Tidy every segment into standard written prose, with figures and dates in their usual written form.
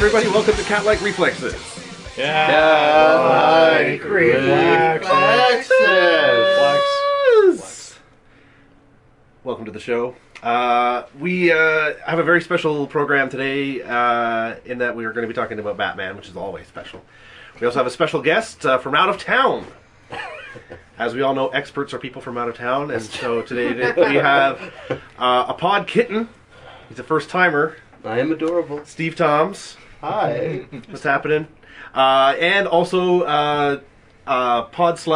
everybody. Welcome to Catlike Reflexes. Catlike Reflexes. Welcome to the show. We have a very special program today in that we are going to be talking about Batman, which is always special. We also have a special guest from out of town. As we all know, experts are people from out of town, and so today we have a pod kitten. He's a first-timer. I am adorable. Steve Thoms. Hi. What's happening? And also PodCats,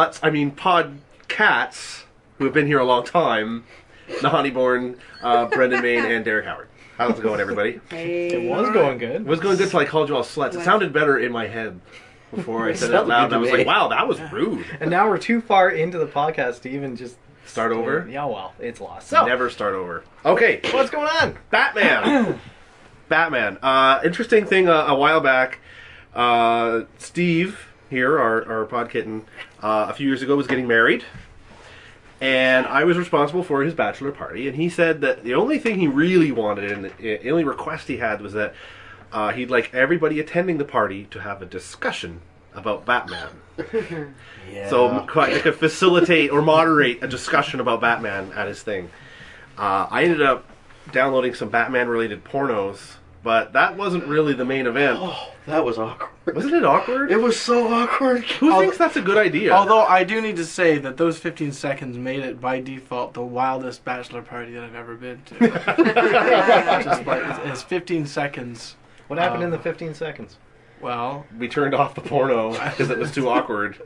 who have been here a long time. Nahanni Born, Brendan Main, and Derek Howard. How's it going, everybody? Hey. It was going good. It was going good until I called you all sluts. It sounded better in my head before I said it out loud. I was like, wow, that was rude. And now we're too far into the podcast to even just... Start over? Yeah, well, it's lost. So, never start over. Okay. what's going on? Batman. Batman. Interesting thing a while back, Steve here, our pod kitten, a few years ago was getting married. And I was responsible for his bachelor party. And he said that the only thing he really wanted and the only request he had was that he'd like everybody attending the party to have a discussion about Batman. Yeah. So I could facilitate or moderate a discussion about Batman at his thing. I ended up downloading some Batman-related pornos, but that wasn't really the main event. Oh, that was awkward. Wasn't it awkward? It was so awkward. Who thinks that's a good idea? Although I do need to say that those 15 seconds made it by default the wildest bachelor party that I've ever been to. Just like it's 15 seconds. What happened in the 15 seconds? Well, we turned off the porno because it was too awkward.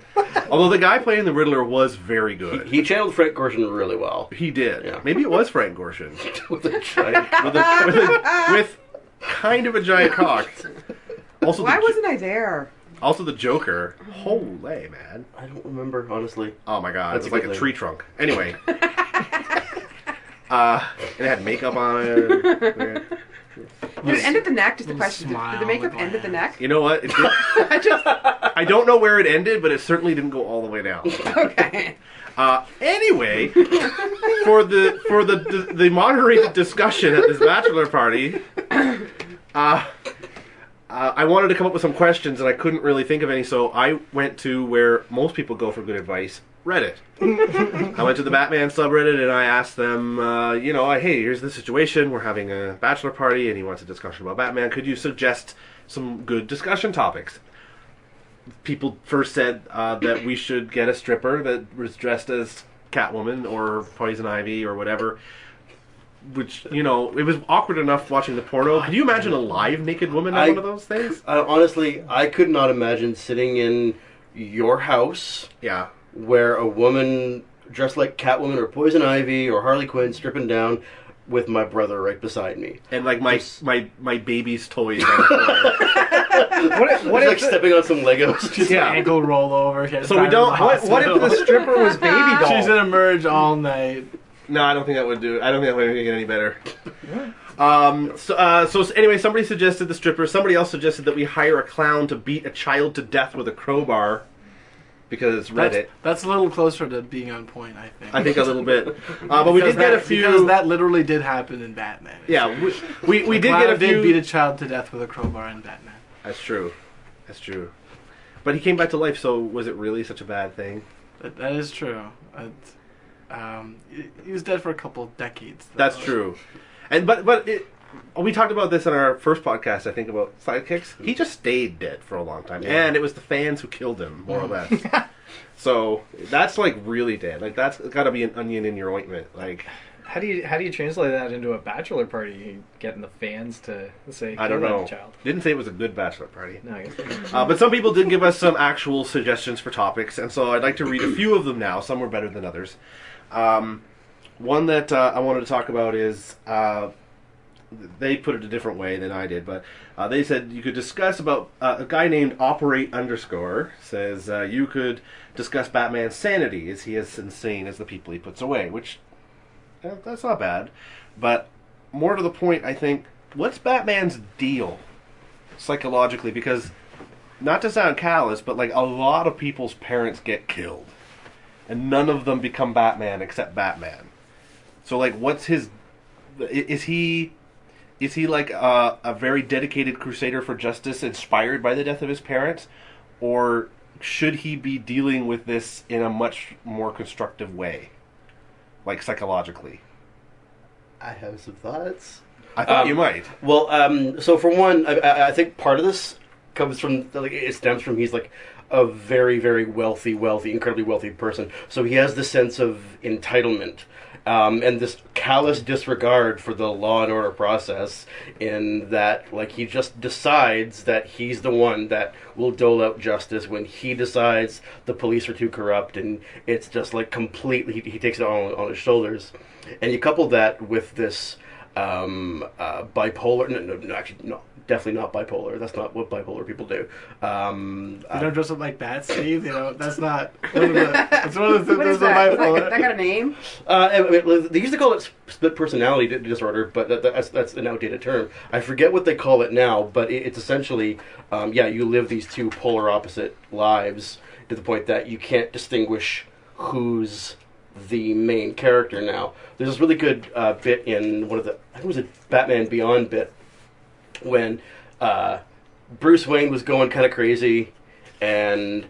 Although the guy playing the Riddler was very good. He channeled Frank Gorshin really well. He did. Yeah. Maybe it was Frank Gorshin. With a giant... with kind of a giant cock. Also, why wasn't I there? Also the Joker. Holy man. I don't remember, honestly. Oh my god, That's it was like a tree trunk. Anyway. And it had makeup on it. Did it end at the neck? Just a question. Did smile the makeup with end at the neck? You know what? It did, I don't know where it ended, but it certainly didn't go all the way down. Okay. Anyway, for the moderated discussion at this bachelor party, I wanted to come up with some questions and I couldn't really think of any, so I went to where most people go for good advice, Reddit. I went to the Batman subreddit and I asked them, hey, here's the situation. We're having a bachelor party and he wants a discussion about Batman. Could you suggest some good discussion topics? People first said that we should get a stripper that was dressed as Catwoman or Poison Ivy or whatever. Which, it was awkward enough watching the porno. Could you imagine a live naked woman in one of those things? Honestly, I could not imagine sitting in your house... Yeah. Where a woman dressed like Catwoman or Poison Ivy or Harley Quinn stripping down with my brother right beside me. And like my baby's toys on the floor. What like stepping on some Legos. just ankle roll over. So we don't... What if the stripper was baby doll? She's gonna merge all night. No, I don't think that would do it. I don't think that would make it any better. So anyway, somebody suggested the stripper. Somebody else suggested that we hire a clown to beat a child to death with a crowbar. Because it's Reddit. That's a little closer to being on point, I think. I think a little bit. But we did get a few... Because that literally did happen in Batman. Yeah, we did get a few... did beat a child to death with a crowbar in Batman. That's true. That's true. But he came back to life, so was it really such a bad thing? That is true. He was dead for a couple of decades. Though. That's true. And but we talked about this in our first podcast, I think, about sidekicks. He just stayed dead for a long time. Yeah. And it was the fans who killed him, more or less. So that's like really dead. Like that's got to be an onion in your ointment. Like How do you translate that into a bachelor party? Getting the fans to say, I don't know. That child. Didn't say it was a good bachelor party. No, I guess. But some people did give us some actual suggestions for topics, and so I'd like to read a few of them now. Some were better than others. One that I wanted to talk about is... they put it a different way than I did, but they said you could discuss about a guy named Operate _ says you could discuss Batman's sanity. Is he as insane as the people he puts away? Which, that's not bad. But more to the point, I think, what's Batman's deal psychologically? Because, not to sound callous, but like a lot of people's parents get killed. And none of them become Batman except Batman. So like, what's his... Is he Is he like a very dedicated crusader for justice, inspired by the death of his parents, or should he be dealing with this in a much more constructive way, like psychologically? I have some thoughts. I thought you might. Well, so for one, I think part of this comes from, like, it stems from he's like a very, very wealthy, incredibly wealthy person. So he has this sense of entitlement. And this callous disregard for the law and order process, in that, like, he just decides that he's the one that will dole out justice when he decides the police are too corrupt, and it's just like completely, he takes it on his shoulders. And you couple that with this bipolar, no, definitely not bipolar. That's not what bipolar people do. You don't dress up like bats, Steve. You know, that's not. That's one of the What things is of that? bipolar. That got a name? They used to call it split personality disorder, but that's an outdated term. I forget what they call it now, but it's essentially, you live these two polar opposite lives to the point that you can't distinguish who's the main character now. There's this really good bit in one of the, I think it was a Batman Beyond bit, when Bruce Wayne was going kind of crazy, and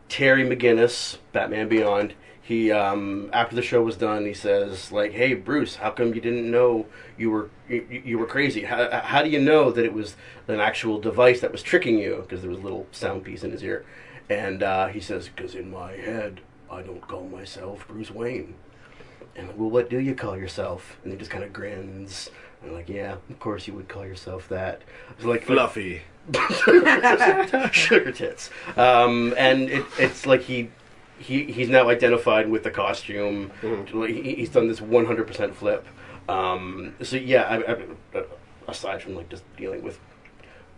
Terry McGinnis, Batman Beyond, he after the show was done, he says, like, "Hey Bruce, how come you didn't know you were crazy? How do you know that it was an actual device that was tricking you?" Because there was a little sound piece in his ear, and he says, "Because in my head, I don't call myself Bruce Wayne." And I'm like, "Well, what do you call yourself?" And he just kind of grins. I'm like, "Yeah, of course you would call yourself that." It's like Fluffy. Sugar tits. And it's like he's now identified with the costume. Mm-hmm. He's done this 100% flip. So yeah, aside from, like, just dealing with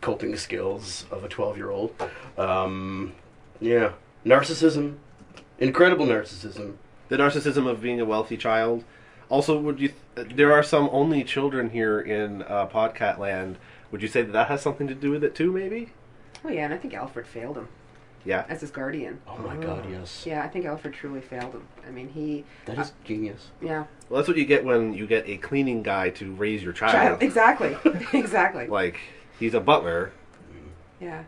coping skills of a 12-year-old, yeah, narcissism, incredible narcissism. The narcissism of being a wealthy child. Also, there are some only children here in Podcat land. Would you say that has something to do with it too, maybe? Oh, yeah, and I think Alfred failed him Yeah. as his guardian. Oh my God, yes. Yeah, I think Alfred truly failed him. I mean, That is genius. Yeah. Well, that's what you get when you get a cleaning guy to raise your child. Exactly. Exactly. Like, he's a butler. Yeah.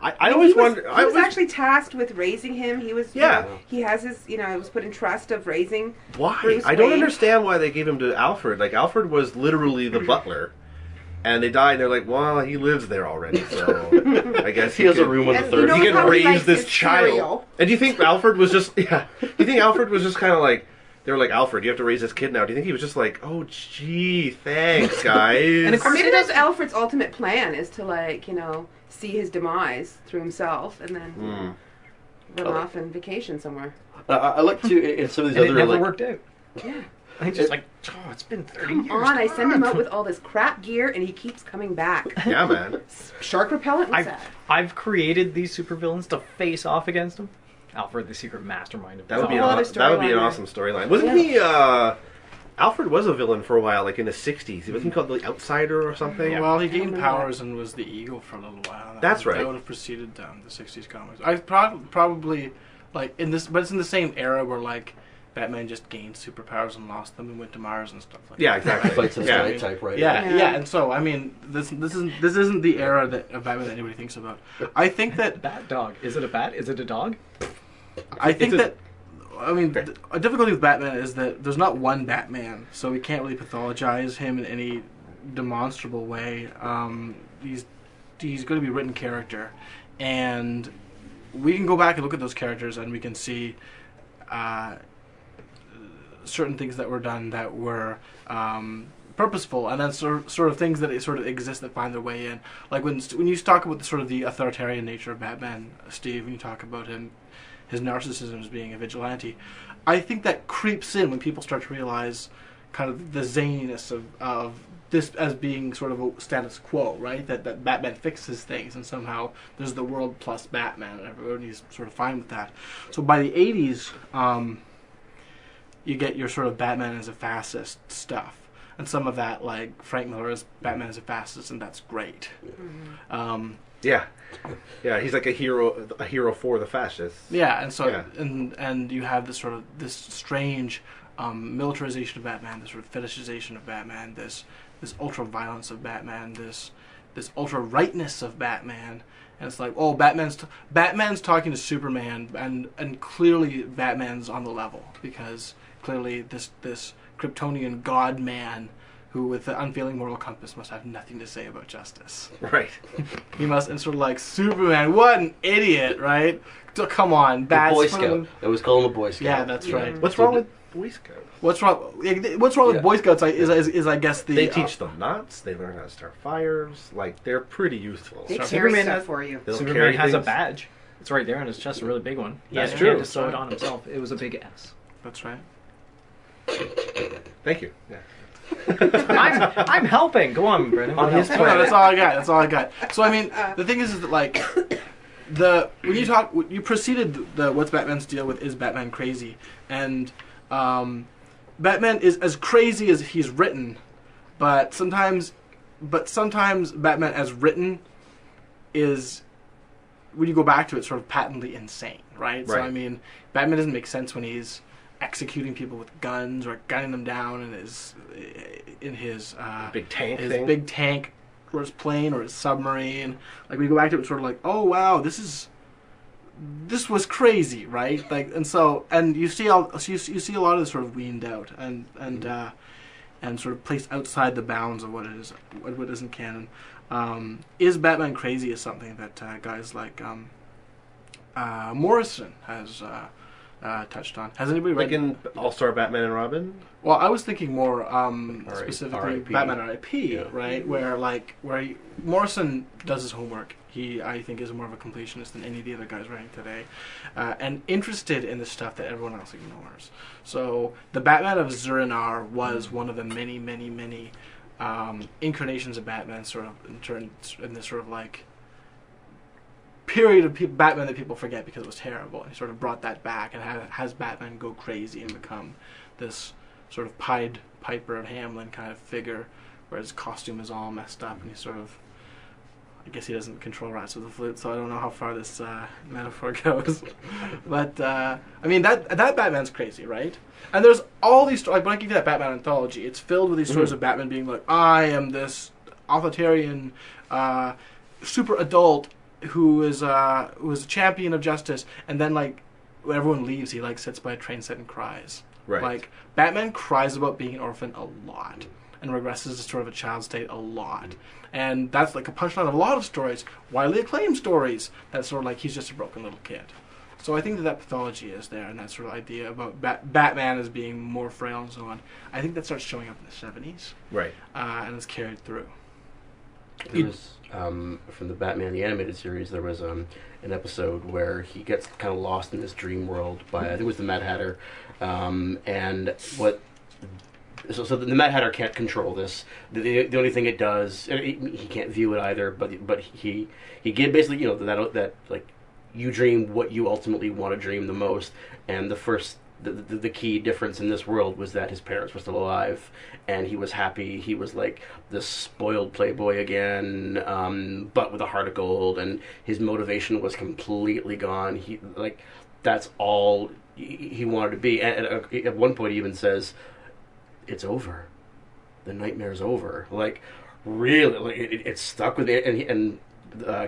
I always wonder. He was actually tasked with raising him. He was. Yeah. He has his. It was put in trust of raising. Why? Bruce I don't Wayne. understand why they gave him to Alfred. Like, Alfred was literally the butler. And they died, and they're like, well, he lives there already, so I guess He has a room on the And third. you know he can how he raise likes this his child. cereal. And do you think Alfred was just, do you think Alfred was just kind of like, they were like, Alfred, you have to raise this kid now. Do you think he was just like, oh, gee, thanks, guys? Or maybe that's Alfred's ultimate plan, is to, see his demise through himself and then run off and vacation somewhere. I like to, in some of these And it other, never like, worked out. Yeah. He's just like, oh, it's been 30 years. Come on, I send him out with all this crap gear and he keeps coming back. Yeah, man. Shark repellent? What's that? I've created these supervillains to face off against him. Alfred, the secret mastermind of That would a be whole other that would be an storyline awesome storyline. Wasn't he? Alfred was a villain for a while, like in the '60s. Wasn't he called the Outsider or something? Well, he gained powers and was the Eagle for a little while. That's right. That would have preceded the '60s comics. I probably like in this, but it's in the same era where, like, Batman just gained superpowers and lost them and went to Mars and stuff like that. Yeah, exactly. fights in the Yeah. sky type, right? Yeah. And so, I mean, this isn't the era that of Batman that anybody thinks about. I think that Bat dog. Is it a bat? Is it a dog? I think that. I mean, a difficulty with Batman is that there's not one Batman, so we can't really pathologize him in any demonstrable way. He's going to be a written character, and we can go back and look at those characters, and we can see certain things that were done that were purposeful, and then sort of things that sort of exist that find their way in. Like when you talk about the authoritarian nature of Batman, Steve, when you talk about him, his narcissism as being a vigilante, I think that creeps in when people start to realize kind of the zaniness of this as being sort of a status quo, right? That Batman fixes things, and somehow there's the world plus Batman, and everybody's sort of fine with that. So by the 80s, you get your sort of Batman as a fascist stuff. And some of that, like Frank Miller's Batman as a fascist, and that's great. Mm-hmm. Yeah, he's like a hero for the fascists. Yeah, and so Yeah. and you have this strange militarization of Batman, this sort of fetishization of Batman, this ultra violence of Batman, this ultra rightness of Batman, and it's like, oh, Batman's talking to Superman, and clearly Batman's on the level, because clearly this Kryptonian god man who with the unfailing moral compass must have nothing to say about justice. Right. He must, and sort of like, Superman, what an idiot, right? So, come on, The Boy Scout. It was called him a Boy Scout. Yeah, that's right. What's wrong with Boy Scouts? What's wrong with Boy Scouts is I guess They teach them knots. They learn how to start fires. Like, they're pretty useful. They carry Superman stuff has- for you. They'll Superman carry has a things. badge. It's right there on his chest, a really big one. That's He true. had to sew it on himself. It was a big S. That's right. Thank you. Yeah. I'm helping. Go on, Brendan. On his No, planet. that's all I got. So I mean, the thing is that like when you preceded the what's Batman's deal with is Batman crazy, and Batman is as crazy as he's written, but sometimes Batman as written is, when you go back to it, sort of patently insane, right? So Right. I mean, Batman doesn't make sense when he's executing people with guns or gunning them down in his Big tank his thing. big tank or his plane or his submarine. Like when you go back to it, it's sort of like, oh wow, this was crazy, right? Like, and you see you see a lot of this sort of weaned out and sort of placed outside the bounds of what isn't canon. Is Batman crazy is something that guys like Morrison has touched on. Has anybody read? Like in All-Star Batman and Robin? Well, I was thinking more specifically R.I.P. Batman R.I.P. Yeah. Right, where Morrison does his homework. He, I think, is more of a completionist than any of the other guys writing today, and interested in the stuff that everyone else ignores. So the Batman of Zur-En-Arrh was one of the many, many, many incarnations of Batman, sort of in this sort of like period of Batman that people forget because it was terrible. And he sort of brought that back and has Batman go crazy and become this sort of Pied Piper of Hamelin kind of figure, where his costume is all messed up and he sort of, I guess he doesn't control rats with a flute, so I don't know how far this metaphor goes. But I mean that Batman's crazy, right? And there's all these like when I give you that Batman anthology, it's filled with these stories of Batman being like, I am this authoritarian, super adult who is a champion of justice, and then like when everyone leaves, he like sits by a train set and cries. Right. Like Batman cries about being an orphan a lot and regresses to sort of a child state a lot, and that's like a punchline of a lot of stories, widely acclaimed stories. That's sort of like he's just a broken little kid. So I think that pathology is there, and that sort of idea about Batman as being more frail and so on. I think that starts showing up in the 70s, Right. and is carried through. There was, from the Batman the Animated Series, there was an episode where he gets kind of lost in this dream world by, I think it was the Mad Hatter, and what... So the Mad Hatter can't control this. The only thing it does, he can't view it either, but he basically, you know, that like, you dream what you ultimately want to dream the most, and the key difference in this world was that his parents were still alive, and he was happy. He was like this spoiled playboy again, but with a heart of gold, and his motivation was completely gone. That's all he wanted to be. And at one point, he even says, "It's over. The nightmare's over." Like, really, like it stuck with it, and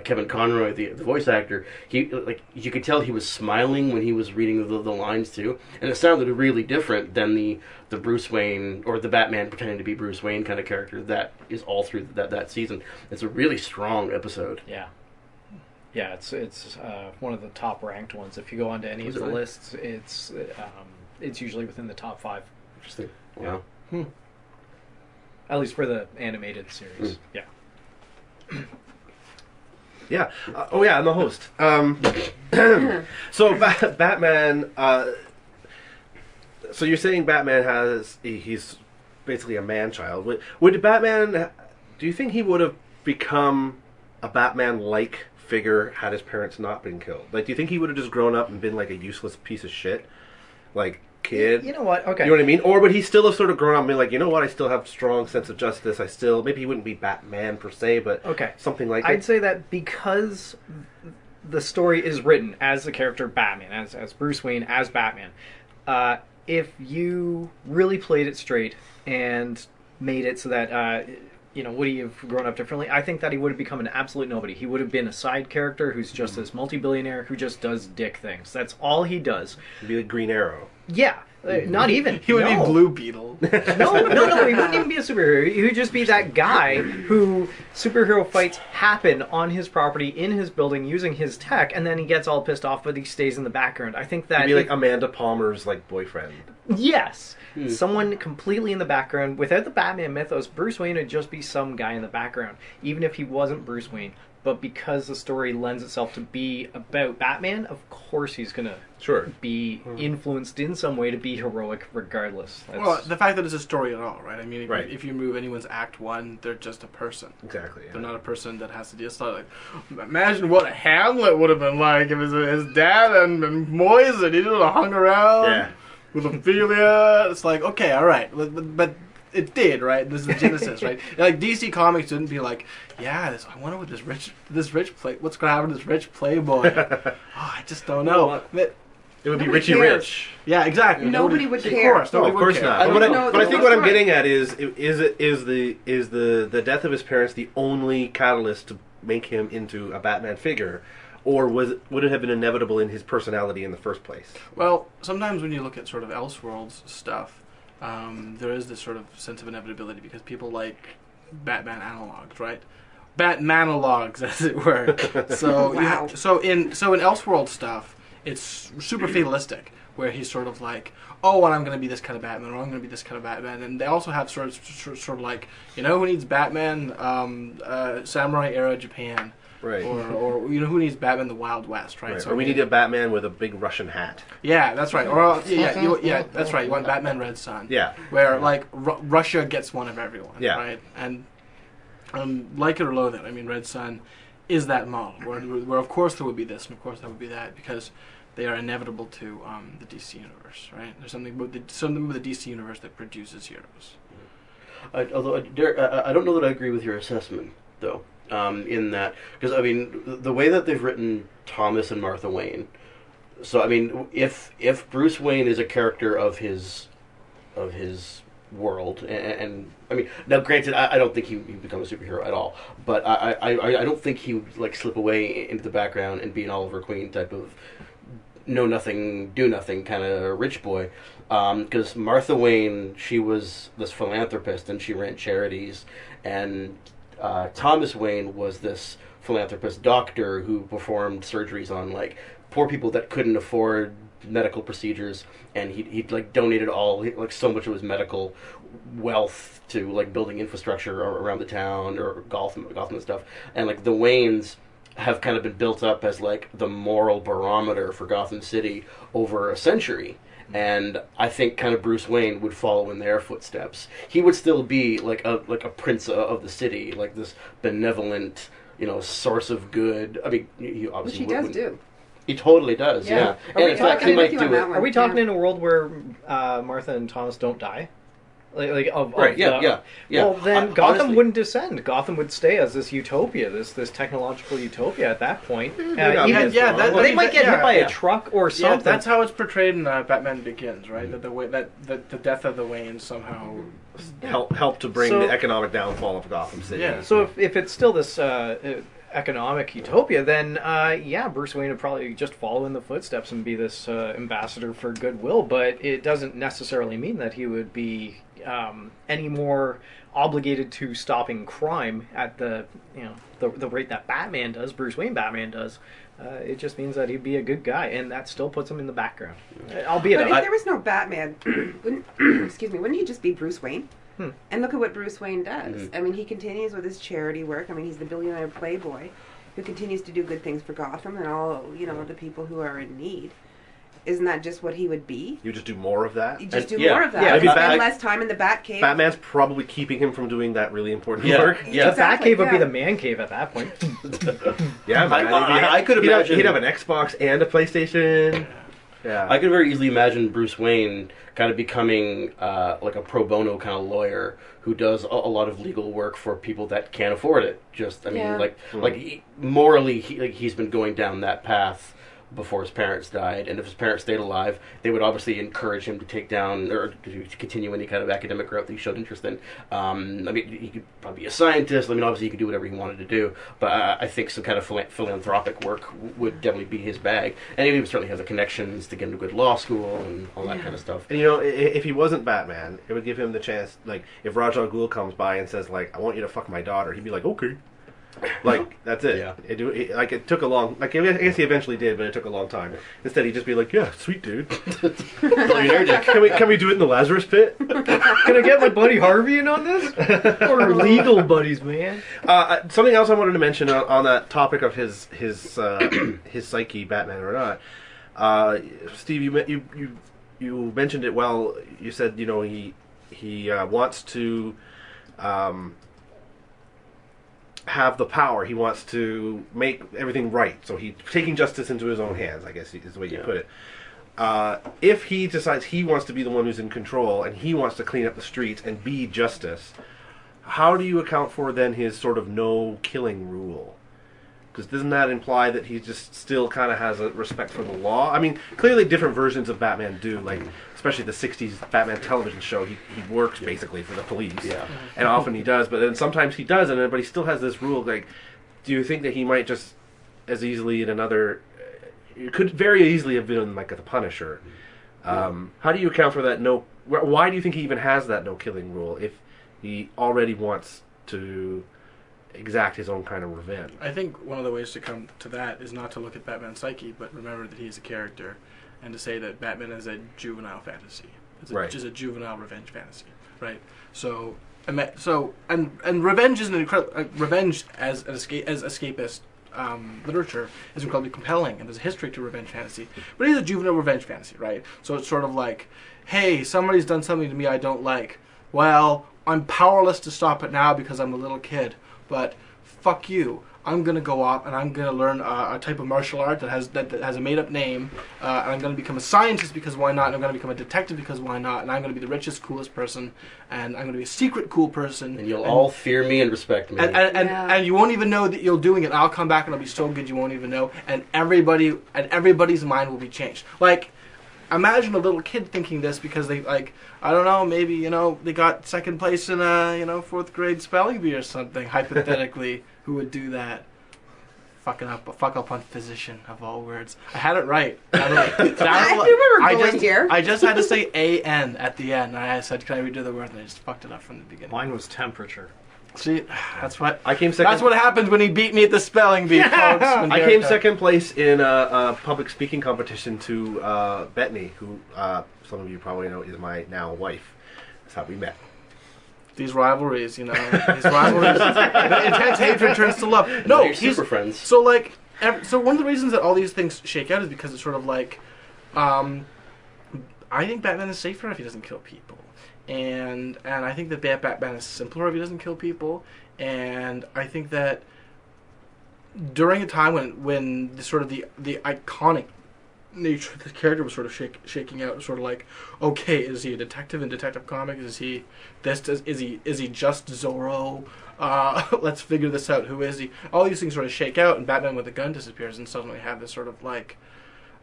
Kevin Conroy, the voice actor, you could tell he was smiling when he was reading the lines too, and it sounded really different than the Bruce Wayne or the Batman pretending to be Bruce Wayne kind of character that is all through that season. It's a really strong episode. Yeah. Yeah, it's one of the top ranked ones. If you go onto any of the lists, it's usually within the top 5. Interesting. Wow. At least for the animated series. Yeah. Yeah. I'm the host. So Batman. So you're saying Batman he's basically a man-child. Would Batman? Do you think he would have become a Batman-like figure had his parents not been killed? Like, do you think he would have just grown up and been like a useless piece of shit, like kid? You know what? Okay. You know what I mean? Or would he still have sort of grown up and been like, you know what? I still have strong sense of justice. Maybe he wouldn't be Batman per se, but something like I'd it. say that because the story is written as the character Batman, as Bruce Wayne, as Batman, if you really played it straight and made it so that would he have grown up differently? I think that he would have become an absolute nobody. He would have been a side character who's just this multi-billionaire who just does dick things. That's all he does. He'd be like Green Arrow. Yeah. Not even. He would be Blue Beetle. No, he wouldn't even be a superhero. He would just be that guy who superhero fights happen on his property, in his building, using his tech, and then he gets all pissed off, but he stays in the background. I think that... He'd be like Amanda Palmer's boyfriend. Yes. Someone completely in the background. Without the Batman mythos, Bruce Wayne would just be some guy in the background, even if he wasn't Bruce Wayne. But because the story lends itself to be about Batman, of course he's going to be influenced in some way to be heroic regardless. Well, the fact that it's a story at all, right? I mean, Right. if you remove anyone's Act 1, they're just a person. Exactly. Yeah. They're not a person that has to deal. It's not like, imagine what Hamlet would have been like if his dad and Moisen, he just hung around with Ophelia. It's like, okay, all right. But it did, right? This is the genesis, right? Like DC Comics didn't be like, I wonder what what's gonna happen to this rich playboy. I just don't know. It would be Nobody Richie cares. Rich. Yeah, exactly. Nobody would care. Of course, Of course not. I But, don't know but I the think whole what I'm story. getting at is the death of his parents the only catalyst to make him into a Batman figure, or would it have been inevitable in his personality in the first place? Well, sometimes when you look at sort of Elseworlds stuff, there is this sort of sense of inevitability because people like Batman analogs, right? Batmanalogs, as it were. So Wow. so in Elseworld stuff, it's super fatalistic, where he's sort of like, oh, and I'm going to be this kind of Batman, or I'm going to be this kind of Batman. And they also have sort of like, who needs Batman? Samurai era Japan. Right. Or who needs Batman the Wild West, right? Right. So Or we need a Batman with a big Russian hat. Yeah, that's right. Or that's right. You want Batman Red Sun. Yeah. Where Russia gets one of everyone. Yeah. Right. And like it or loathe it, I mean, Red Sun is that model where of course there would be this and of course there would be that because they are inevitable to the DC universe, right? There's something with the DC universe that produces heroes. Although, Derek, I don't know that I agree with your assessment, though. In that, because I mean, the way that they've written Thomas and Martha Wayne. So I mean, if Bruce Wayne is a character of his world, and I mean, now granted, I don't think he would become a superhero at all, but I don't think he would slip away into the background and be an Oliver Queen type of know nothing, do nothing kind of rich boy. Because Martha Wayne, she was this philanthropist and she ran charities, and Thomas Wayne was this philanthropist doctor who performed surgeries on poor people that couldn't afford medical procedures, and he donated all so much of his medical wealth to building infrastructure around the town or Gotham and stuff. And the Waynes have kind of been built up as the moral barometer for Gotham City over a century. And I think kind of Bruce Wayne would follow in their footsteps. He would still be a prince of the city, this benevolent, source of good. I mean, he obviously Which he does do. He totally does, yeah. And in fact, he might do it. Are we talking in a world where Martha and Thomas don't die? Right, yeah. Well, then Gotham honestly, wouldn't descend. Gotham would stay as this utopia, this technological utopia at that point. They might get hit by a truck or something. Yeah, that's how it's portrayed in Batman Begins, right? That the way that the death of the Waynes somehow help to bring the economic downfall of Gotham City. Yeah. So if it's still this economic utopia, then Bruce Wayne would probably just follow in the footsteps and be this ambassador for goodwill. But it doesn't necessarily mean that he would be any more obligated to stopping crime at the rate that Batman does, Bruce Wayne Batman does. It just means that he'd be a good guy, and that still puts him in the background. Albeit, But if there was no Batman, wouldn't he just be Bruce Wayne? And look at what Bruce Wayne does. Mm-hmm. I mean, he continues with his charity work. I mean, he's the billionaire playboy who continues to do good things for Gotham and all, the people who are in need. Isn't that just what he would be? You just do more of that? You just do yeah. more of that. Yeah, You maybe spend less time in the Batcave. Batman's probably keeping him from doing that really important Yeah. work. Yeah. Exactly, the Batcave would be yeah. the man cave at that point. Yeah, man. I could imagine He'd have an Xbox and a PlayStation. Yeah. I could very easily imagine Bruce Wayne kind of becoming a pro bono kind of lawyer who does a lot of legal work for people that can't afford it. Just, I mean, Yeah. morally, he's been going down that path before his parents died, and if his parents stayed alive, they would obviously encourage him to take down or to continue any kind of academic route that he showed interest in. I mean, he could probably be a scientist. I mean, obviously he could do whatever he wanted to do, but I think some kind of philanthropic work would definitely be his bag, and he would certainly have the connections to get into good law school and all that kind of stuff. And you know, if he wasn't Batman, it would give him the chance. Like, if Ra's al Ghul comes by and says, like, "I want you to fuck my daughter," he'd be like, "Okay." Like, that's it. Yeah. It took a long... Like, I guess he eventually did, but it took a long time. Instead, he'd just be like, "Yeah, sweet dude. Can we do it in the Lazarus Pit?" Can I get my buddy Harvey in on this? We're legal buddies, man. Something else I wanted to mention on that topic of his psyche, Batman or not. Steve, you mentioned it well. You said, you know, he wants to have the power. He wants to make everything right. So he's taking justice into his own hands, I guess is the way you put it. If he decides he wants to be the one who's in control and he wants to clean up the streets and be justice, how do you account for then his sort of no killing rule? Because doesn't that imply that he just still kind of has a respect for the law? I mean, clearly different versions of Batman do, like, especially the 60s Batman television show, he works basically for the police. Yeah. And often he does, but then sometimes he doesn't, but he still has this rule, like, do you think that he might just as easily in another... It could very easily have been like the Punisher. How do you account for that no... Why do you think he even has that no killing rule if he already wants to exact his own kind of revenge? I think one of the ways to come to that is not to look at Batman's psyche, but remember that he's a character, and to say that Batman is a juvenile fantasy. It's a juvenile revenge fantasy, right? So and revenge is an incredible revenge as escapist literature is incredibly compelling, and there's a history to revenge fantasy. But it is a juvenile revenge fantasy, right? So it's sort of like, hey, somebody's done something to me I don't like. Well, I'm powerless to stop it now because I'm a little kid. But fuck you. I'm gonna go off and I'm gonna learn a type of martial art that has a made-up name, and I'm gonna become a scientist because why not? And I'm gonna become a detective because why not? And I'm gonna be the richest, coolest person, and I'm gonna be a secret cool person. And you'll all fear me and respect me. And you won't even know that you're doing it. I'll come back and I'll be so good you won't even know. And everybody's mind will be changed. Like, imagine a little kid thinking this because they, like, I don't know, maybe, you know, they got second place in a, you know, 4th grade spelling bee or something, hypothetically. Who would do that? Fuck up on physician, of all words. I had it right. I remember going here. I just had to say A-N at the end. And I said, can I redo the word? And I just fucked it up from the beginning. Mine was temperature. See, that's what I came second. That's what happens when he beat me at the spelling bee, folks. I came second place in a public speaking competition to Bethany, who some of you probably know is my now wife. That's how we met. These rivalries, you know, intense hatred turns to love. No, he's super friends. So like, so one of the reasons that all these things shake out is because it's sort of like, I think Batman is safer if he doesn't kill people. And I think that Batman is simpler if he doesn't kill people. And I think that during a time when the sort of the iconic nature of the character was sort of shaking out, sort of like, okay, is he a detective in Detective Comics? Is he this? Is he just Zorro? Let's figure this out. Who is he? All these things sort of shake out, and Batman with a gun disappears, and suddenly have this sort of like,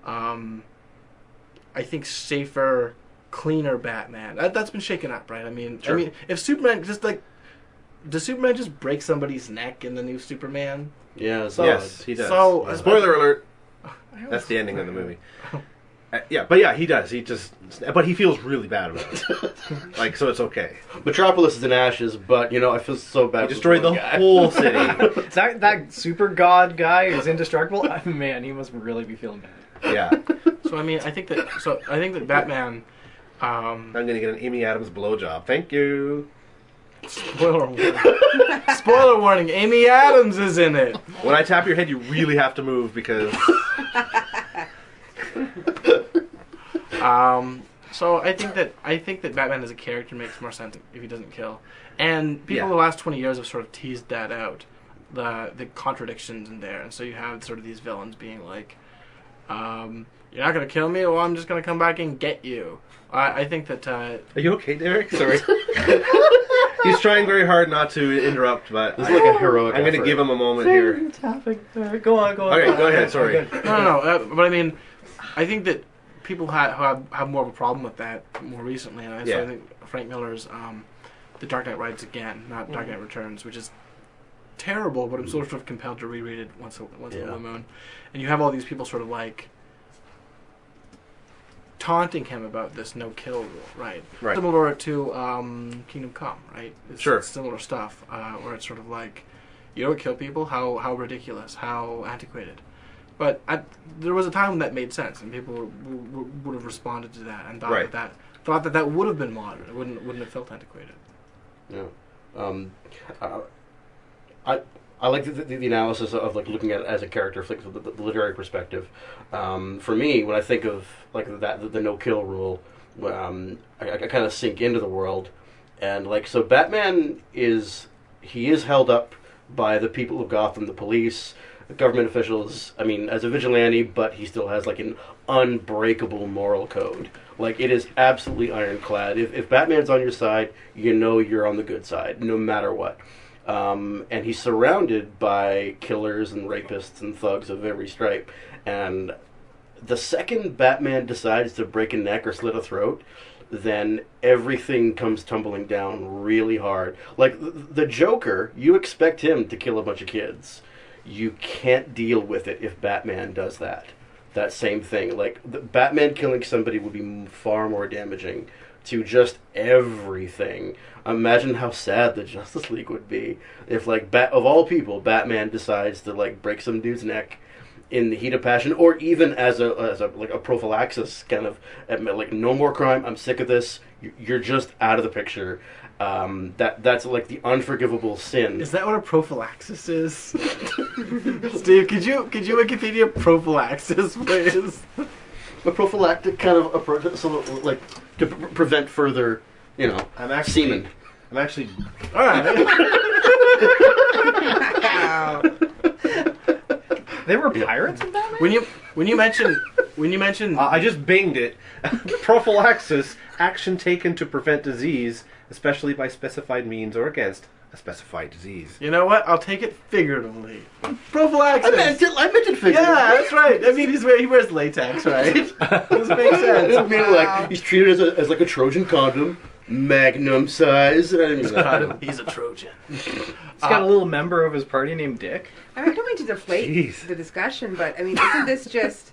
I think safer, cleaner Batman. That's been shaken up, right? I mean, if Superman just like, does Superman just break somebody's neck in the new Superman? Yeah, yes, he does. So, spoiler alert. That's the ending of the movie. He does. But he feels really bad about it. Like, so it's okay. Metropolis is in ashes, but, you know, I feel so bad. He destroyed the whole city. that super god guy who's indestructible? Man, he must really be feeling bad. Yeah. So, I mean, I think that Batman... I'm going to get an Amy Adams blowjob. Thank you. Spoiler warning. Spoiler warning. Amy Adams is in it. When I tap your head, you really have to move because... So I think that Batman as a character makes more sense if he doesn't kill. And people in the last 20 years have sort of teased that out. The contradictions in there. And so you have sort of these villains being like, you're not going to kill me? Well, I'm just going to come back and get you. I think that... Are you okay, Derek? Sorry. He's trying very hard not to interrupt, but This is like a heroic I'm going to effort. give him a moment here. Go on. Okay, go ahead. Sorry. No. But I mean, I think that people have more of a problem with that more recently, and so I think Frank Miller's The Dark Knight Rises Again, not Dark Knight Returns, which is terrible, but I'm sort of compelled to reread it once in a blue moon. And you have all these people sort of like taunting him about this no-kill rule, right? Similar to Kingdom Come, right? It's similar stuff, where it's sort of like, you don't kill people? How ridiculous, how antiquated. But there was a time when that made sense, and people would have responded to that and thought that would have been modern. It wouldn't have felt antiquated. Yeah. I like the analysis of like looking at it as a character, like the literary perspective. For me, when I think of like the no kill rule, I kind of sink into the world, and like so Batman is held up by the people of Gotham, the police, the government officials. I mean, as a vigilante, but he still has like an unbreakable moral code. Like it is absolutely ironclad. If Batman's on your side, you know you're on the good side, no matter what. And he's surrounded by killers and rapists and thugs of every stripe. And the second Batman decides to break a neck or slit a throat, then everything comes tumbling down really hard. Like, the Joker, you expect him to kill a bunch of kids. You can't deal with it if Batman does that. That same thing. Like, Batman killing somebody would be far more damaging to just everything. Imagine how sad the Justice League would be if, like, of all people, Batman decides to, like, break some dude's neck in the heat of passion, or even as a prophylaxis kind of, like, no more crime, I'm sick of this, you're just out of the picture. That's like the unforgivable sin. Is that what a prophylaxis is? Steve, could you Wikipedia prophylaxis, please? A prophylactic kind of approach, so like to prevent further, semen. I'm actually. All right. They were pirates in Batman? When you mention I just binged it. Prophylaxis, action taken to prevent disease, especially by specified means or against a specified disease. You know what? I'll take it figuratively. Prophylaxis. I meant it figuratively. Yeah, that's right. I mean, he wears latex, right? This makes sense. I mean, like he's treated as like a Trojan condom, magnum size. He's a Trojan. He's got a little member of his party named Dick. I mean, I don't mean to deflate Jeez. the discussion, but I mean, isn't this just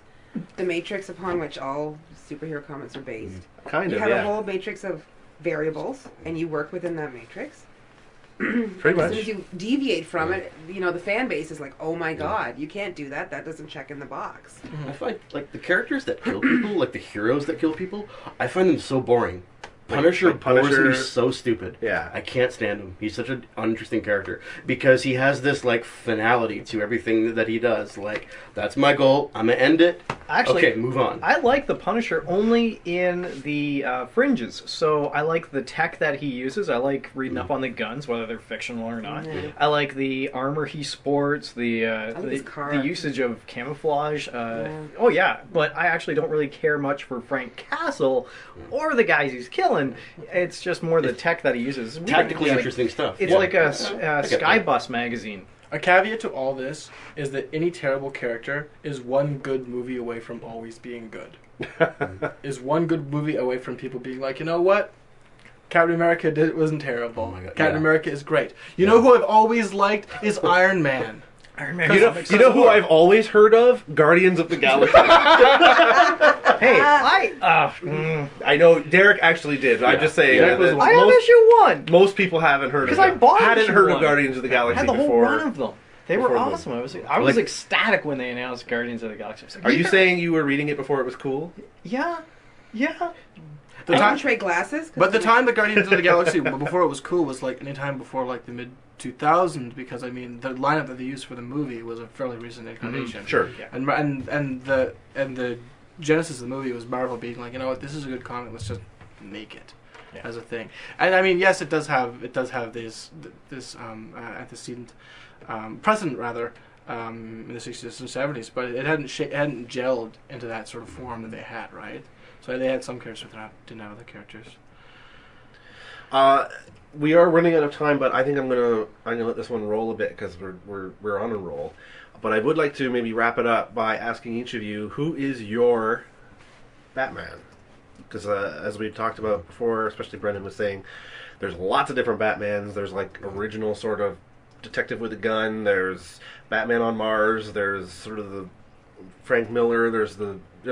the matrix upon which all superhero comics are based? Kind You of, have yeah. a whole matrix of variables, and you work within that matrix. Pretty As soon much. as you deviate from it, the fan base is like, "Oh my God, you can't do that. That doesn't check in the box." I find like the characters that kill people, like the heroes that kill people, I find them so boring. Punisher bores me so stupid. Yeah. I can't stand him. He's such an uninteresting character because he has this like finality to everything that he does. Like, that's my goal. I'm gonna end it. Actually, okay, move on. I like the Punisher only in the fringes. So I like the tech that he uses. I like reading up on the guns, whether they're fictional or not. Mhm. I like the armor he sports, the his car. the usage of camouflage. Oh yeah, but I actually don't really care much for Frank Castle or the guys he's killing. It's just more the tech that he uses. It's Tactically like- interesting stuff. It's Yeah. like a I get that. Skybus magazine. A caveat to all this is that any terrible character is one good movie away from always being good. Is one good movie away from people being like, you know what? Captain America wasn't terrible. Oh my God, Captain yeah. America is great. You know who I've always liked is Iron Man. Iron Man. You know who I've always heard of? Guardians of the Galaxy. Hey, I know Derek actually did. But I'm just saying. Yeah, that I have issue 1. most people haven't heard of Because I them. bought Hadn't issue heard 1. of Guardians of the I Galaxy had the whole before. run of them. They were Before them. awesome. I was Like- ecstatic when they announced Guardians of the Galaxy. I was like, Are you saying you were reading it before it was cool? Yeah. The I time, don't trade glasses. but the time the Guardians of the Galaxy, before it was cool, was like any time before like the mid 2000s, because I mean the lineup that they used for the movie was a fairly recent incarnation. Sure. Yeah. And the genesis of the movie was Marvel being like, you know what, this is a good comic, let's just make it as a thing. And I mean, yes, it does have this antecedent precedent rather in the 60s and 70s, but it hadn't gelled into that sort of form that they had, right? So they had some characters that didn't have other characters. we are running out of time, but I think I'm gonna let this one roll a bit because we're on a roll. But I would like to maybe wrap it up by asking each of you, who is your Batman? Because as we talked about before, especially Brendan was saying, there's lots of different Batmans. There's like original sort of detective with a gun. There's Batman on Mars. There's sort of the Frank Miller. There's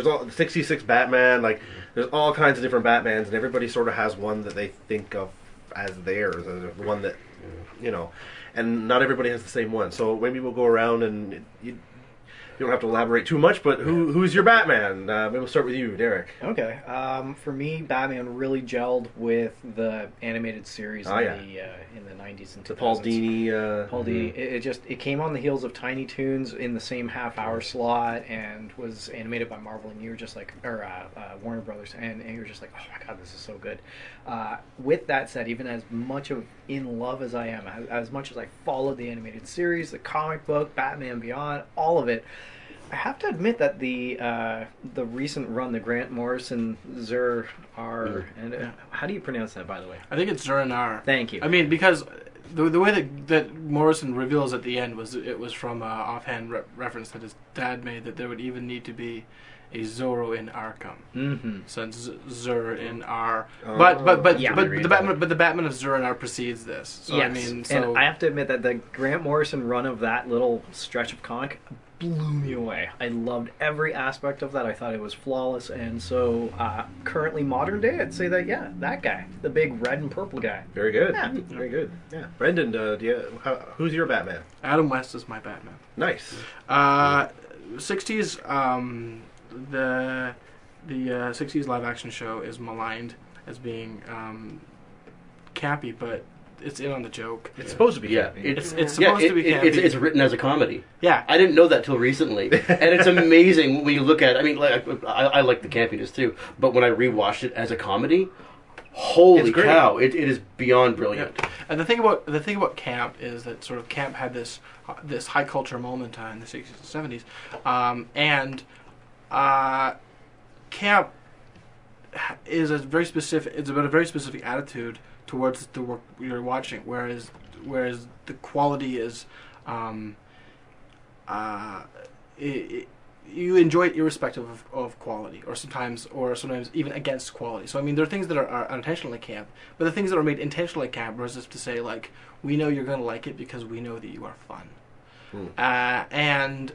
all 66 Batman. Like there's all kinds of different Batmans, and everybody sort of has one that they think of as theirs, as the one that and not everybody has the same one. So maybe we'll go around and you don't have to elaborate too much, but who's your Batman? Maybe we'll start with you, Derek. Okay. For me, Batman really gelled with the animated series in the 90s and 2000s. The Paul Dini. Paul Dini. It came on the heels of Tiny Toons in the same half-hour slot and was animated by Marvel, and you were just like, Warner Brothers, and you were just like, oh my god, this is so good. With that said, even as much of in love as I am, as much as I followed the animated series, the comic book, Batman Beyond, all of it, I have to admit that the recent run, the Grant Morrison Zur R, and how do you pronounce that, by the way? I think it's Zur and R. Thank you. I mean, because the way that Morrison reveals at the end was from an offhand reference that his dad made, that there would even need to be a Zorro in Arkham. Mm-hmm. So it's Zur in R. Oh. But Yeah. the Batman of Zur and R precedes this. So Yes. I mean, And I have to admit that the Grant Morrison run of that little stretch of comic blew me away. I loved every aspect of that. I thought it was flawless. And so currently modern day, I'd say that, that guy, the big red and purple guy. Very good. Yeah. Very good. Yeah. Brendan, who's your Batman? Adam West is my Batman. Nice. 60s, the 60s live action show is maligned as being campy, but it's in on the joke. It's supposed to be. Yeah, campy. It's supposed to be campy. It's written as a comedy. Yeah. I didn't know that till recently, and it's amazing when you look at. I mean, I like the campiness too, but when I rewatched it as a comedy, holy cow! It is beyond brilliant. Yeah. And the thing about camp is that sort of camp had this high culture moment in the 60s and 70s, and camp is a very specific. It's about a very specific attitude towards the work you're watching, whereas the quality is, you enjoy it irrespective of quality, or sometimes even against quality. So I mean, there are things that are unintentionally camp, but the things that are made intentionally camp are as if to say, like, we know you're going to like it because we know that you are fun. And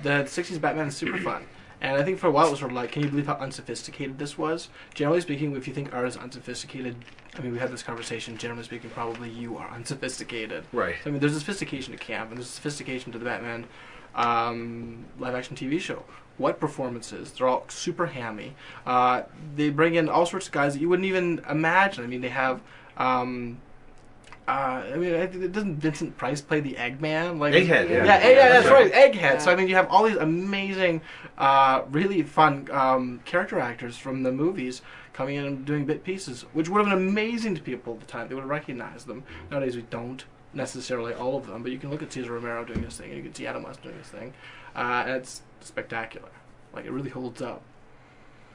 the 60s Batman is super fun. And I think for a while it was sort of like, can you believe how unsophisticated this was? Generally speaking, if you think art is unsophisticated, I mean, we had this conversation, generally speaking, probably you are unsophisticated. Right. So, I mean, there's a sophistication to camp, and there's a sophistication to the Batman live-action TV show. What performances? They're all super hammy. They bring in all sorts of guys that you wouldn't even imagine. I mean, they have... doesn't Vincent Price play the Eggman? Like, Egghead, yeah. That's right, Egghead. Yeah. So I mean, you have all these amazing, really fun character actors from the movies coming in and doing bit pieces, which would have been amazing to people at the time. They would have recognized them. Nowadays, we don't necessarily all of them, but you can look at Cesar Romero doing this thing, and you can see Adam West doing this thing, and it's spectacular. Like, it really holds up.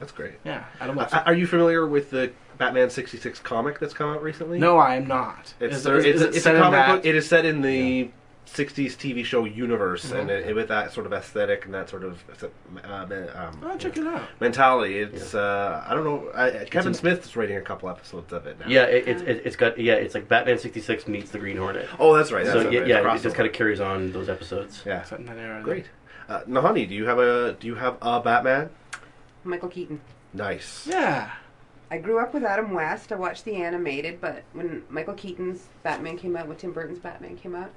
That's great. Yeah, Adam West. Are you familiar with the Batman 66 comic that's come out recently? No, I am not. It's Is it a set in comic that? book. It is set in the 60s TV show universe, and with that sort of aesthetic and that sort of I'll check it out. mentality. It's I don't know. Kevin Smith is writing a couple episodes of it now. Yeah, it's like Batman 66 meets the Green Hornet. Oh, that's right. That's So it. it just kind of carries on those episodes. Yeah. Set in that era. Great. Nahanni, do you have a Batman? Michael Keaton. Nice. Yeah. I grew up with Adam West. I watched the animated, but when Michael Keaton's Batman came out, when Tim Burton's Batman came out,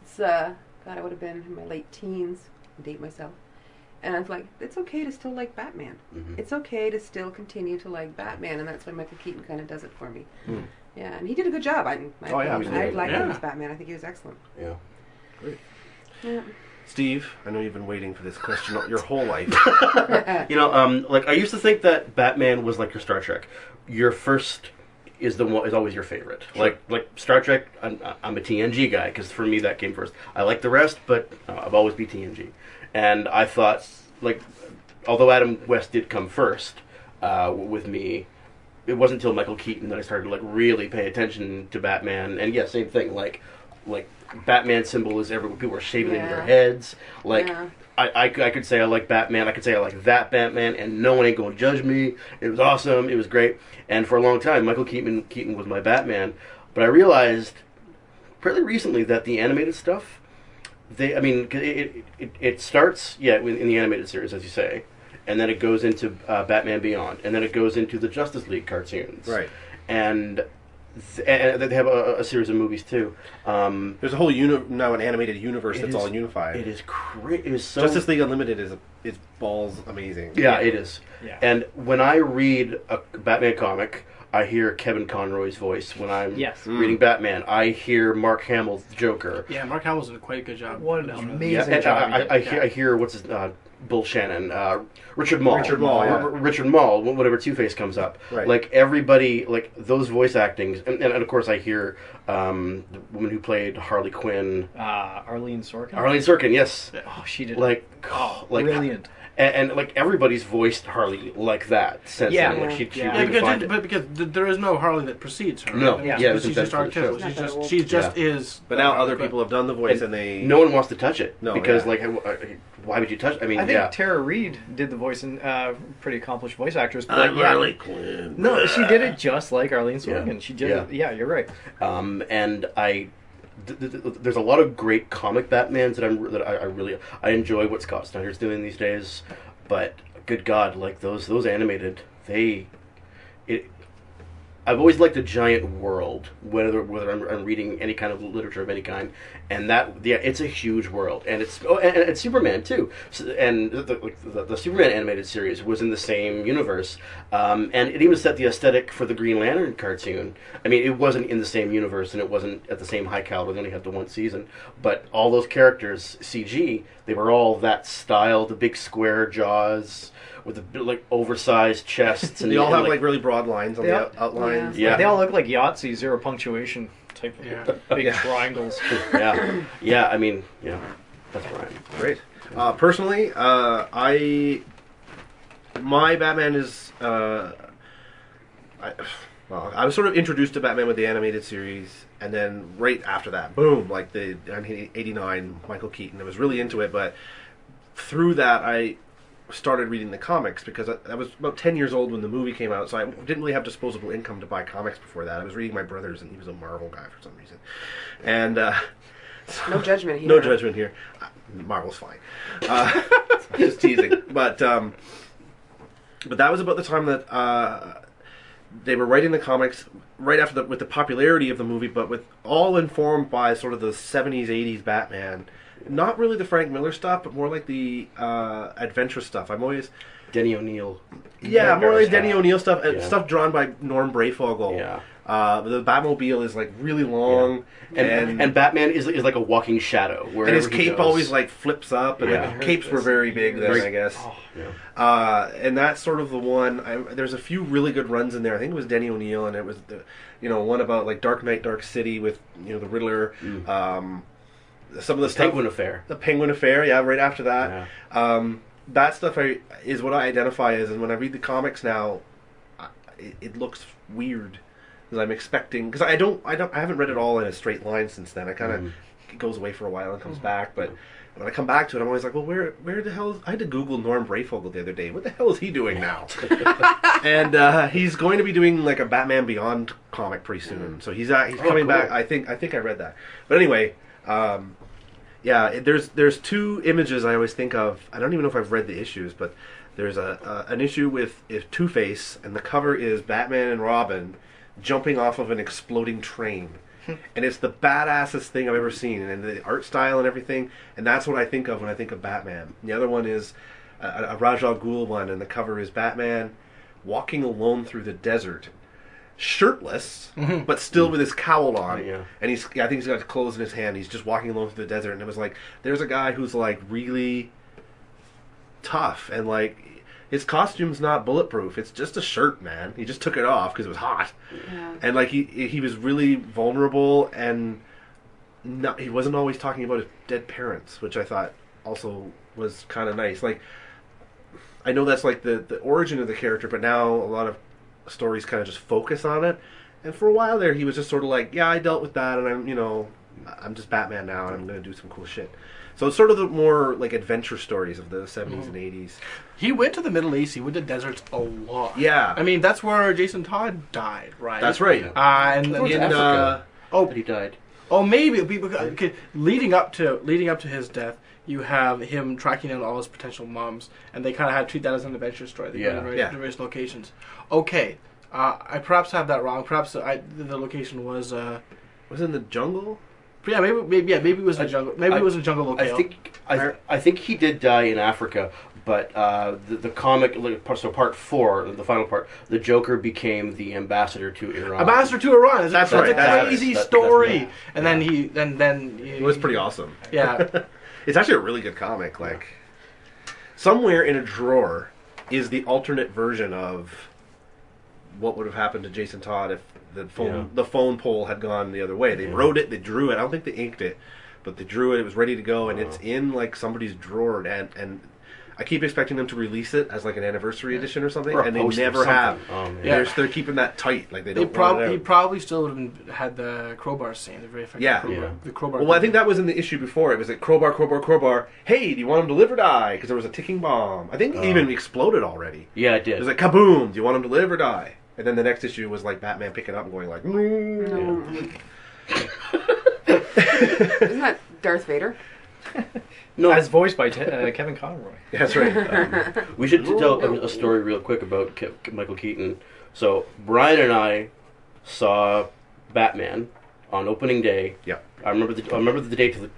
it's God, I would have been in my late teens. I date myself, and I was like, it's okay to still like Batman. Mm-hmm. It's okay to still continue to like Batman, and that's why Michael Keaton kind of does it for me. Hmm. Yeah, and he did a good job. I absolutely. liked him Yeah. as Batman. I think he was excellent. Yeah. Great. Yeah. Steve, I know you've been waiting for this question your whole life. Like I used to think that Batman was like your Star Trek. Your first is always your favorite. Sure. Like Star Trek, I'm a TNG guy because for me that came first. I like the rest, but I've always be TNG. And I thought, like, although Adam West did come first with me, it wasn't until Michael Keaton that I started to like really pay attention to Batman. And yeah, same thing. Like Batman symbol is everywhere. People are shaving into their heads. Like I could say I like Batman. I could say I like that Batman, and no one ain't gonna judge me. It was awesome. It was great. And for a long time, Michael Keaton was my Batman. But I realized fairly recently that the animated stuff, it starts in the animated series, as you say, and then it goes into Batman Beyond, and then it goes into the Justice League cartoons, Right. And they have a series of movies too. There's a whole now an animated universe that's all unified. It is great. It is so Justice League Unlimited is balls amazing. Yeah, it is. Yeah. And when I read a Batman comic, I hear Kevin Conroy's voice. When I'm reading Batman, I hear Mark Hamill's Joker. Yeah, Mark Hamill's did quite a good job. What an amazing Yeah, job. I hear what's his Bill Shannon, Richard Mall, Richard Mall, whatever Two-Face comes up. Right. Like everybody, like those voice actings, and of course I hear the woman who played Harley Quinn, Arlene Sorkin. Arlene Sorkin. Yes, Oh, she did. like brilliant. And like everybody's voiced Harley like that. Since Yeah. then. Like she Yeah, because there is no Harley that precedes her. No, right? yeah, it was she's just invented for the artificial. show. She just is. But now other people have done the voice, and they no one wants to touch it because yeah. like why would you touch? I mean, I think Tara Reid did the voice, and pretty accomplished voice actress. But Harley Quinn. No, she did it just like Arlene Sorkin. Yeah. She did it. Yeah, you're right. And there's a lot of great comic Batmans that I really enjoy what Scott Snyder's doing these days, but good God, like those animated, I've always liked a giant world, whether I'm reading any kind of literature of any kind, and it's a huge world, and and Superman too, and the Superman animated series was in the same universe, and it even set the aesthetic for the Green Lantern cartoon. I mean, it wasn't in the same universe, and it wasn't at the same high caliber. They only had the one season, but all those characters, CG, they were all that style, the big square jaws with the like oversized chests, and they all have like really broad lines on the outlines. Yeah. They all look like Yahtzee, zero punctuation type of big triangles. Yeah. I mean, yeah, that's Bryan. Great. Personally, my Batman is. I was sort of introduced to Batman with the animated series, and then right after that, boom, like the 1989 Michael Keaton. I was really into it, but through that, I started reading the comics because I was about 10 years old when the movie came out, so I didn't really have disposable income to buy comics before that. I was reading my brother's, and he was a Marvel guy for some reason. And no judgment here. No judgment here. Marvel's fine. Just teasing. But that was about the time that they were writing the comics right after with the popularity of the movie, but with all informed by sort of the 70s, 80s Batman. Not really the Frank Miller stuff, but more like the adventure stuff. I'm always Denny O'Neil. Yeah, more like Denny O'Neil stuff. Stuff drawn by Norm Brayfogle. Yeah. The Batmobile is like really long, and Batman is like a walking shadow. And his cape always like flips up, and like, capes were very big then, I guess. And that's sort of the one. There's a few really good runs in there. I think it was Denny O'Neil, and it was the one about like Dark Knight, Dark City with the Riddler. Some of the stuff, the Penguin Affair, right after that. Yeah. That stuff is what I identify as, and when I read the comics now, it looks weird because I'm expecting I haven't read it all in a straight line since then. I kind of it goes away for a while and comes back, but when I come back to it, I'm always like, well, where the hell? I had to Google Norm Brayfogle the other day. What the hell is he doing now? And he's going to be doing like a Batman Beyond comic pretty soon, so he's coming back. I think I read that, but anyway. There's two images I always think of. I don't even know if I've read the issues, but there's an issue with Two-Face, and the cover is Batman and Robin jumping off of an exploding train. And it's the badassest thing I've ever seen, and the art style and everything, and that's what I think of when I think of Batman. The other one is a Ra's al Ghul one, and the cover is Batman walking alone through the desert. Shirtless, but still with his cowl on, and I think he's got his clothes in his hand. He's just walking alone through the desert, and it was like, there's a guy who's like really tough, and like his costume's not bulletproof. It's just a shirt, man. He just took it off because it was hot, and like he was really vulnerable, and he wasn't always talking about his dead parents, which I thought also was kind of nice. Like, I know that's like the origin of the character, but now a lot of stories kind of just focus on it. And for a while there, he was just sort of like, yeah, I dealt with that, and I'm just Batman now, and I'm going to do some cool shit. So it's sort of the more like adventure stories of the 70s and 80s. He went to the Middle East. He went to deserts a lot. Yeah. I mean, that's where Jason Todd died, right? That's right. And That was in, Africa. oh, That he died. oh, maybe okay, leading up to his death, you have him tracking down all his potential moms, and they kind of had treat that as an adventure story. They go to various locations. Okay, I perhaps have that wrong. Perhaps the location was. Was it in the jungle? Yeah, maybe it was in the jungle. Maybe it was in jungle locale. I think he did die in Africa, but the comic, so part 4, the final part, the Joker became the ambassador to Iran. Ambassador to Iran. That's That's right. a crazy story. And then he It was pretty awesome. Yeah. It's actually a really good comic. Like, somewhere in a drawer is the alternate version of what would have happened to Jason Todd if the phone pole had gone the other way. They wrote it, they drew it. I don't think they inked it, but they drew it. It was ready to go, and it's in like somebody's drawer. And I keep expecting them to release it as like an anniversary edition or something, Or a and they poster or never have. something. Oh, man. Yeah. They're keeping that tight. Like they He don't. want it out. probably still would have had the crowbar scene, the very effective Yeah. crowbar. Yeah. The crowbar. Well, I think that was in the issue before. It was like crowbar, crowbar, crowbar. Hey, do you want him to live or die? Because there was a ticking bomb. I think it even exploded already. Yeah, it It did. was like kaboom. Do you want him to live or die? And then the next issue was like Batman picking up and going like, no. Isn't that Darth Vader? No, As voiced by Kevin Conroy. That's right. we should tell a story real quick about Michael Keaton. So Bryan and I saw Batman on opening day. Yep. I remember the date to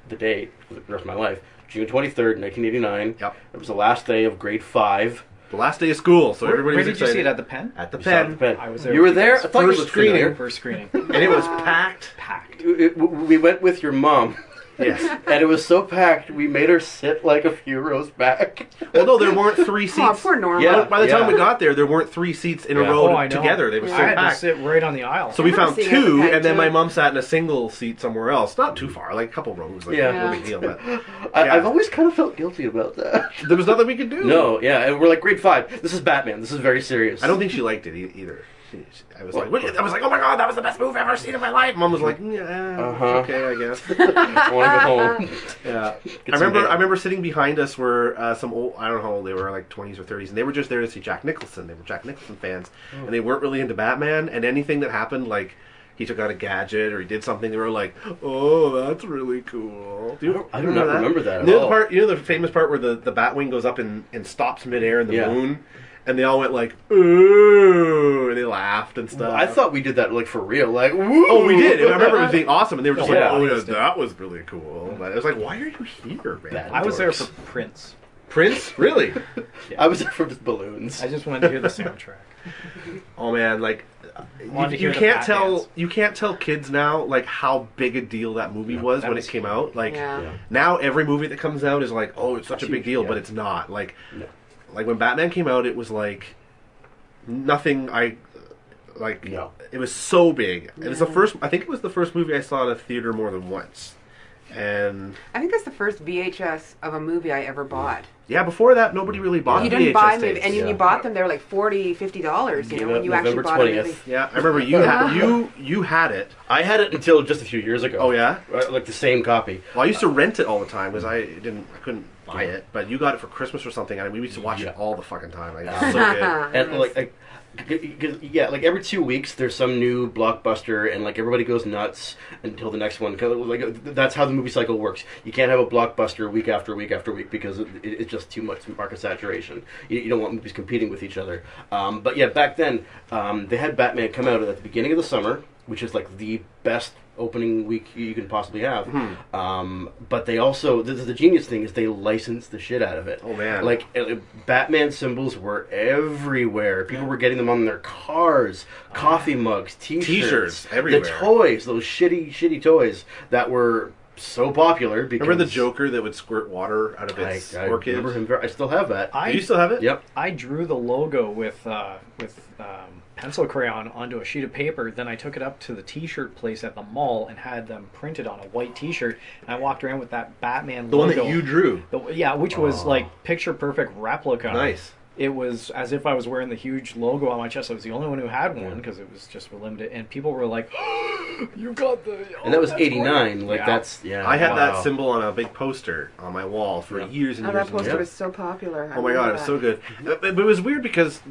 the date for the rest of my life. June 23rd, 1989. Yep. It was the last day of grade 5. The last day of school, so everybody Where was did you excited. see it? At the Pen? At the We saw it at pen. the Pen. I was there. You were there? I thought you First looked screening. familiar. First screening. And it was packed. Packed. We went with your mom. Yes. And it was so packed, we made her sit like a few rows back. Well, no, there weren't 3 seats. Oh, poor Norma. Yeah. By the time we got there weren't 3 seats in a Yeah. row Oh, I know. together. They were so I had to packed. sit right on the aisle. So we I remember found seeing it at 2, the Pen, and then too. my mom sat in a single seat somewhere else. Not too far, like a couple rows. Like, Yeah. no big deal. But I've always kind of felt guilty about that. there was nothing we could do. No, yeah, and we're like grade 5. This is Batman. This is very serious. I don't think she liked it either. I was Well, like, oh my god, that was the best movie I've ever seen in my life. Mom was like, yeah, Uh-huh. okay, I guess. I want to go home. Yeah, Get some hair. I remember sitting behind us were some old, I don't know how old they were, like 20s or 30s, and they were just there to see Jack Nicholson. They were Jack Nicholson fans, and they weren't really into Batman. And anything that happened, like he took out a gadget or he did something, they were like, oh, that's really cool. I do not remember that at You know all. the part, the famous part where the Batwing goes up and stops midair in the Yeah. moon, and they all went like, ooh, and they laughed and stuff. I thought we did that like for real, like woo. Oh, we did. I remember it was being awesome, and they were just Oh, like, yeah. "Oh, yeah, that was really cool." But I was like, "Why are you here, man?" Bad. I was there dorks. for Prince. Prince, really? I was there for the balloons. I just wanted to hear the soundtrack. Oh man, like Wanted to you hear the can't Bat tell dance. you can't tell kids now like how big a deal that movie was that when was it came out. Like Yeah. Yeah. now, every movie that comes out is like, "Oh, it's such a Huge, big deal," yeah. but it's not. Like, No. like when Batman came out, it was like nothing. No. It was so big. And it's the first. I think it was the first movie I saw at a theater more than once. And I think that's the first VHS of a movie I ever bought. yeah, before that, nobody really bought You VHS didn't buy tapes. movie, and when Yeah. you bought them, they were like $40, $50. You know, when you actually November bought a 20th. movie. Yeah, I remember you had it. I had it until just a few years ago. Oh yeah. Like the same copy. Well, I used to rent it all the time because I couldn't buy it. But you got it for Christmas or something, and we used to watch Yeah. it all the fucking time. Like, it was so good. And like every 2 weeks there's some new blockbuster, and like everybody goes nuts until the next one. 'Cause, like that's how the movie cycle works. You can't have a blockbuster week after week after week because it's just too much market saturation. You don't want movies competing with each other. But yeah, back then they had Batman come out at the beginning of the summer, which is like the best opening week you can possibly have. But they also the genius thing is they licensed the shit out of it. Oh, man. Like Batman symbols were everywhere. People were getting them on their cars, coffee mugs, T-shirts everywhere. The toys, those shitty toys that were so popular. Because Remember the Joker that would squirt water out of its I orchid? remember him. I still have that. Do you still have it? Yep. I drew the logo with pencil crayon onto a sheet of paper. Then I took it up to the T-shirt place at the mall and had them printed on a white T-shirt. And I walked around with that Batman The one logo. that you drew. Yeah, which was like picture perfect replica. Nice. it was as if I was wearing the huge logo on my chest. I was the only one who had one because it was just limited, and people were like, "You got the." And that was that's '89. great." Like Yeah. that's yeah. I had wow. that symbol on a big poster on my wall for years and Oh, years that and poster years. was so popular. I Oh my god, it remember was that. so good. But it was weird because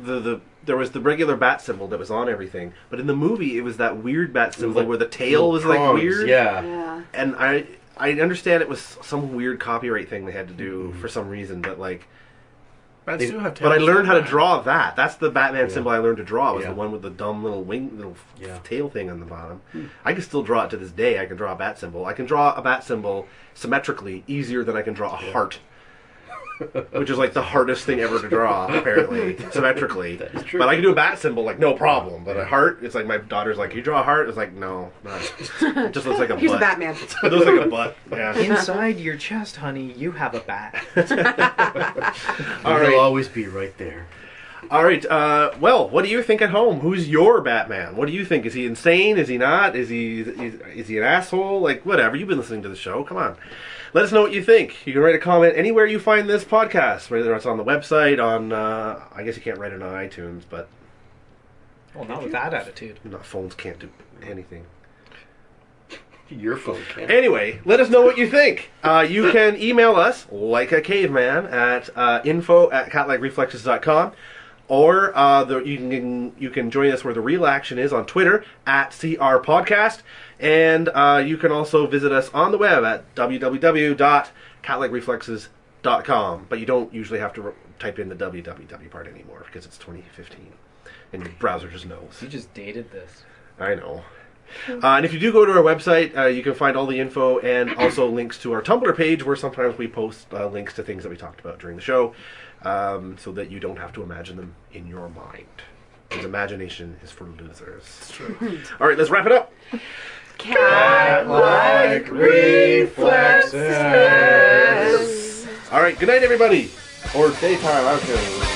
there was the regular bat symbol that was on everything, but in the movie it was that weird bat symbol like where the tail was like prongs, weird. Yeah. Yeah. And I understand it was some weird copyright thing they had to do for some reason, but like. Bats do have But I tails, learned how to don't they? draw that. That's the Batman Yeah. symbol I learned to draw. Was Yeah. the one with the dumb little Yeah. tail thing on the bottom. I can still draw it to this day. I can draw a bat symbol. I can draw a bat symbol symmetrically easier than I can draw a heart, which is like the hardest thing ever to draw. Apparently, symmetrically. That is true. But I can do a bat symbol like no problem. But a heart, it's like my daughter's like, "Can you draw a heart?" It's like no, not. It just looks like a Here's a butt. Batman. It looks like a butt. Yeah. Inside your chest, honey, you have a bat. All He'll right. always be right there. All right. Well, what do you think at home? Who's your Batman? What do you think? Is he insane? Is he not? Is he an asshole? Like whatever. You've been listening to the show. Come on. Let us know what you think. You can write a comment anywhere you find this podcast, whether it's on the website, on I guess you can't write it on iTunes, but Well, not with that attitude. phones can't do anything. Your phone can. Anyway, let us know what you think. You can email us, like a caveman, at info@catlikereflexes.com. Or you can join us where the real action is on Twitter, at CRPodcast. And you can also visit us on the web at www.catlikereflexes.com. But you don't usually have to type in the www part anymore because it's 2015. And your browser just knows. You just dated this. I know. And if you do go to our website, you can find all the info and also links to our Tumblr page where sometimes we post links to things that we talked about during the show so that you don't have to imagine them in your mind. Because imagination is for losers. It's true. All right, let's wrap it up. Catlike Reflexes. All right, good night, everybody. Or daytime, I don't care.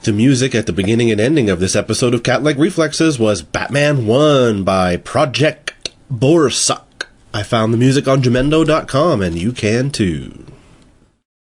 The music at the beginning and ending of this episode of Catlike Reflexes was Batman 1 by Project Borsuck. I found the music on Jamendo.com, and you can too.